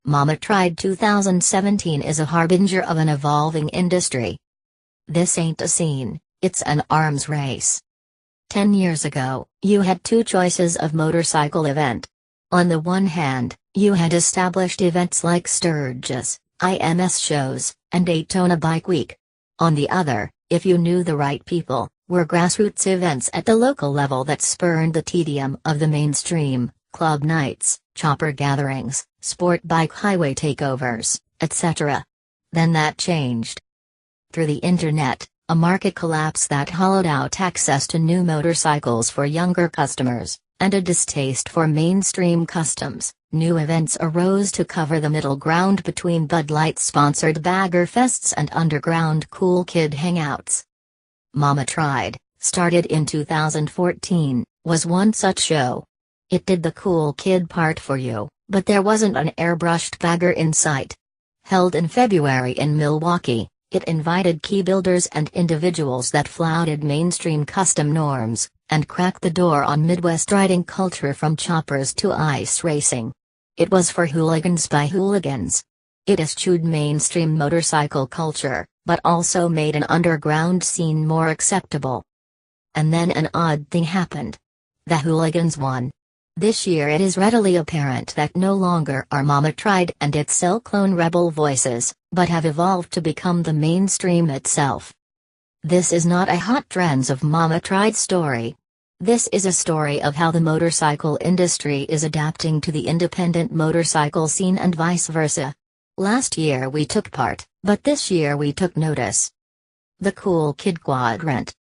Mama Tried 2017 is a harbinger of an evolving industry. This ain't a scene, it's an arms race. 10 years ago, you had two choices of motorcycle event. On the one hand, you had established events like Sturgis, IMS shows, and Daytona Bike Week. On the other, if you knew the right people, were grassroots events at the local level that spurned the tedium of the mainstream, club nights, chopper gatherings, sport bike highway takeovers, etc. Then that changed. Through the internet, a market collapse that hollowed out access to new motorcycles for younger customers, and a distaste for mainstream customs, new events arose to cover the middle ground between Bud Light-sponsored bagger fests and underground cool kid hangouts. Mama Tried, started in 2014, was one such show. It did the cool kid part for you, but there wasn't an airbrushed bagger in sight. Held in February in Milwaukee, it invited key builders and individuals that flouted mainstream custom norms, and cracked the door on Midwest riding culture from choppers to ice racing. It was for hooligans by hooligans. It eschewed mainstream motorcycle culture, but also made an underground scene more acceptable. And then an odd thing happened. The hooligans won. This year it is readily apparent that no longer are Mama Tried and its cell-clone rebel voices, but have evolved to become the mainstream itself. This is not a hot trends of Mama Tried story. This is a story of how the motorcycle industry is adapting to the independent motorcycle scene and vice versa. Last year we took part, but this year we took notice. The Cool Kid Quadrant.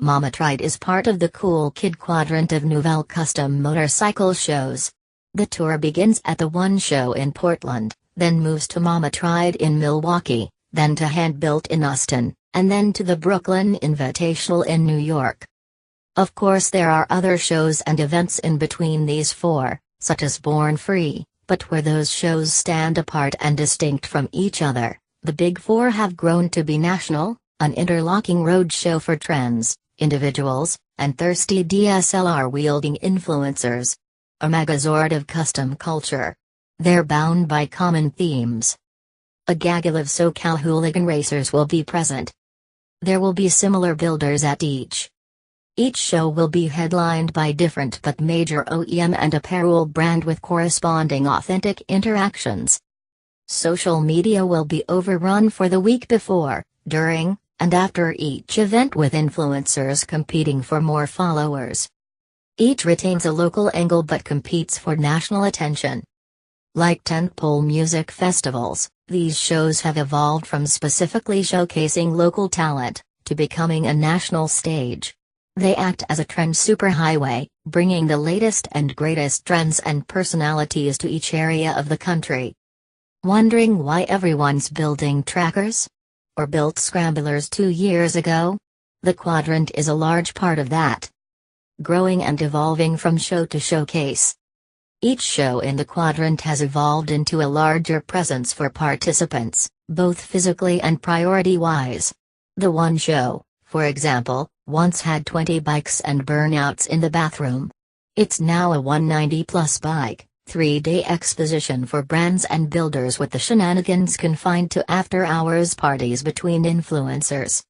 Mama Tried is part of the Cool Kid Quadrant of Nouvelle Custom motorcycle shows. The tour begins at the One Show in Portland, then moves to Mama Tried in Milwaukee, then to Hand Built in Austin, and then to the Brooklyn Invitational in New York. Of course there are other shows and events in between these four, such as Born Free, but where those shows stand apart and distinct from each other, the Big Four have grown to be national, an interlocking road show for trends, individuals, and thirsty DSLR-wielding influencers. A megazord of custom culture. They're bound by common themes. A gaggle of SoCal hooligan racers will be present. There will be similar builders at each. Each show will be headlined by different but major OEM and apparel brand with corresponding authentic interactions. Social media will be overrun for the week before, during, and after each event with influencers competing for more followers. Each retains a local angle but competes for national attention. Like tentpole music festivals, these shows have evolved from specifically showcasing local talent, to becoming a national stage. They act as a trend superhighway, bringing the latest and greatest trends and personalities to each area of the country. Wondering why everyone's building trackers? Or built scramblers 2 years ago? The Quadrant is a large part of that. Growing and evolving from show to showcase. Each show in the Quadrant has evolved into a larger presence for participants, both physically and priority-wise. The One Show, for example, once had 20 bikes and burnouts in the bathroom. It's now a 190-plus bike, 3-day exposition for brands and builders with the shenanigans confined to after-hours parties between influencers.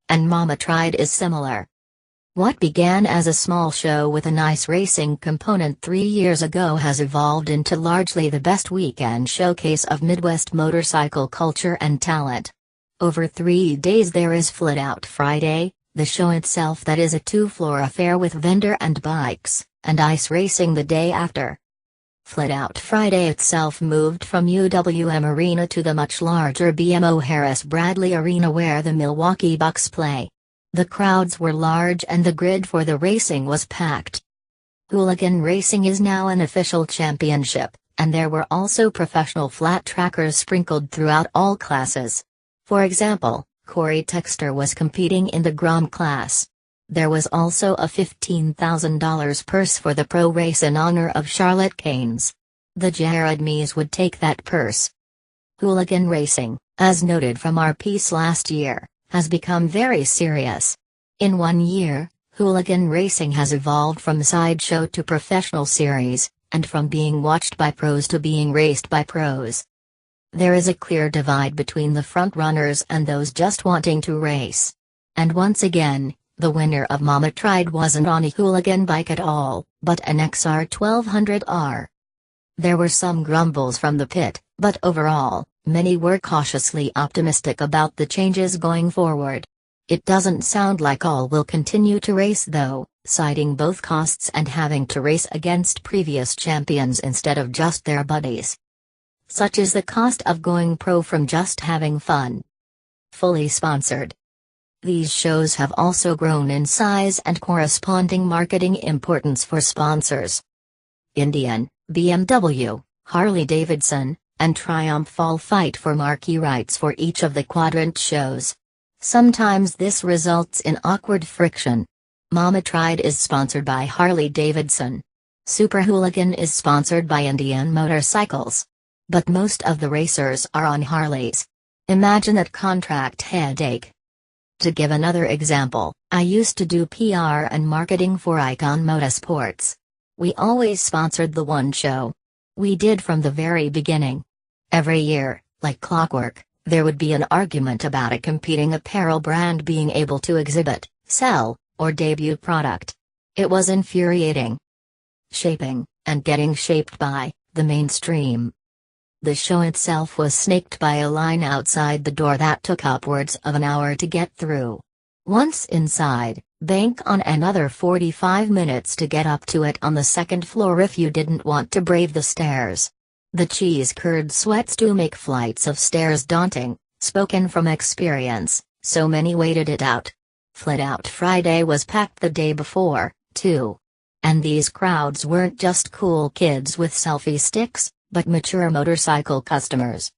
And Mama Tried is similar. What began as a small show with a nice racing component 3 years ago has evolved into largely the best weekend showcase of Midwest motorcycle culture and talent. Over 3 days there is Flat Out Friday, the show itself that is a 2-floor affair with vendor and bikes, and ice racing the day after. Flat Out Friday itself moved from UWM Arena to the much larger BMO Harris Bradley Arena where the Milwaukee Bucks play. The crowds were large and the grid for the racing was packed. Hooligan racing is now an official championship, and there were also professional flat trackers sprinkled throughout all classes. For example, Corey Texter was competing in the Grom class. There was also a $15,000 purse for the pro race in honor of Charlotte Canes. The Jared Mees would take that purse. Hooligan racing, as noted from our piece last year, has become very serious. In 1 year, hooligan racing has evolved from sideshow to professional series, and from being watched by pros to being raced by pros. There is a clear divide between the front runners and those just wanting to race. And once again, the winner of Mama Tried wasn't on a hooligan bike at all, but an XR 1200R. There were some grumbles from the pit, but overall, many were cautiously optimistic about the changes going forward. It doesn't sound like all will continue to race though, citing both costs and having to race against previous champions instead of just their buddies. Such is the cost of going pro from just having fun. Fully sponsored. These shows have also grown in size and corresponding marketing importance for sponsors. Indian, BMW, Harley-Davidson, and Triumph all fight for marquee rights for each of the quadrant shows. Sometimes this results in awkward friction. Mama Tried is sponsored by Harley-Davidson. Super Hooligan is sponsored by Indian Motorcycles. But most of the racers are on Harleys. Imagine that contract headache. To give another example, I used to do PR and marketing for Icon Motorsports. We always sponsored the one show. We did from the very beginning. Every year, like clockwork, there would be an argument about a competing apparel brand being able to exhibit, sell, or debut product. It was infuriating. Shaping, and getting shaped by, the mainstream. The show itself was snaked by a line outside the door that took upwards of an hour to get through. Once inside, bank on another 45 minutes to get up to it on the second floor if you didn't want to brave the stairs. The cheese-curd sweats do make flights of stairs daunting, spoken from experience, so many waited it out. Flat Out Friday was packed the day before, too. And these crowds weren't just cool kids with selfie sticks, but mature motorcycle customers.